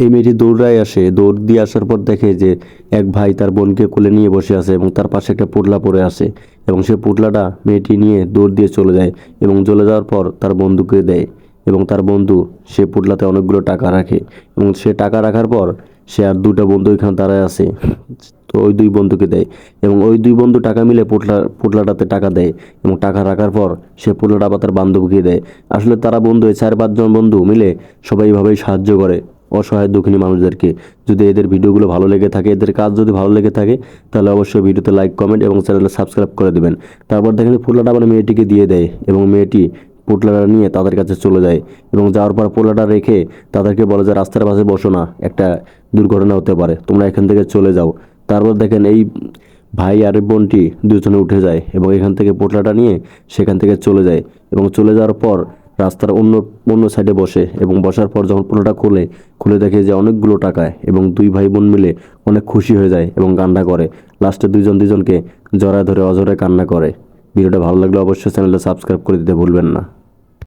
এই মেয়েটি দৌড়ায় আসে, দৌড় দিয়ে আসার পর দেখে যে এক ভাই তার বোনকে কোলে নিয়ে বসে আছে এবং তার পাশে একটা পুটলা পড়ে আছে এবং সে পুটলাটা মেয়েটি নিয়ে দৌড় দিয়ে চলে যায় এবং চলে যাওয়ার পর তার বন্ধুকে দেয় এবং তার বন্ধু সে পুটলাতে অনেকগুলো টাকা রাখে এবং সে টাকা রাখার পর সে আর দুটো বন্ধু এখানে দাঁড়ায় আছে, তো ওই দুই বন্ধুকে দেয় এবং ওই দুই বন্ধু টাকা মিলে পুটলাটাতে টাকা দেয় এবং টাকা রাখার পর সে পুটলাটা আবার তার বান্ধবীকে দেয়। আসলে তারা বন্ধু, এই 4-5 জন বন্ধু মিলে সবাই এইভাবেই সাহায্য করে অসহায় দুঃখিনী মানুষদেরকে। যদি এদের ভিডিওগুলো ভালো লেগে থাকে, এদের কাজ যদি ভালো লেগে থাকে, তাহলে অবশ্যই ভিডিওতে লাইক, কমেন্ট এবং চ্যানেলে সাবস্ক্রাইব করে দেবেন। তারপর দেখেন পুটলাটা মানে মেয়েটিকে দিয়ে দেয় এবং মেয়েটি পুটলাটা নিয়ে তাদের কাছে চলে যায় এবং যাওয়ার পর পুটলাটা রেখে তাদেরকে বলে যে রাস্তার পাশে বসো না, একটা দুর্ঘটনা হতে পারে, তোমরা এখান থেকে চলে যাও। তারপর দেখেন এই ভাই আর বোনটি দুজনে উঠে যায় এবং এখান থেকে পোটলাটা নিয়ে সেখান থেকে চলে যায় এবং চলে যাওয়ার পর রাস্তার অন্য অন্য সাইডে বসে এবং বসার পর যখন পোটলাটা খুলে দেখে যে অনেকগুলো টাকা এবং দুই ভাই বোন মিলে অনেক খুশি হয়ে যায় এবং কান্না করে। লাস্টে দুজনকে জড়ায় ধরে অঝরে কান্না করে। ভিডিওটা ভালো লাগলে অবশ্যই চ্যানেলটা সাবস্ক্রাইব করে দিতে ভুলবেন না।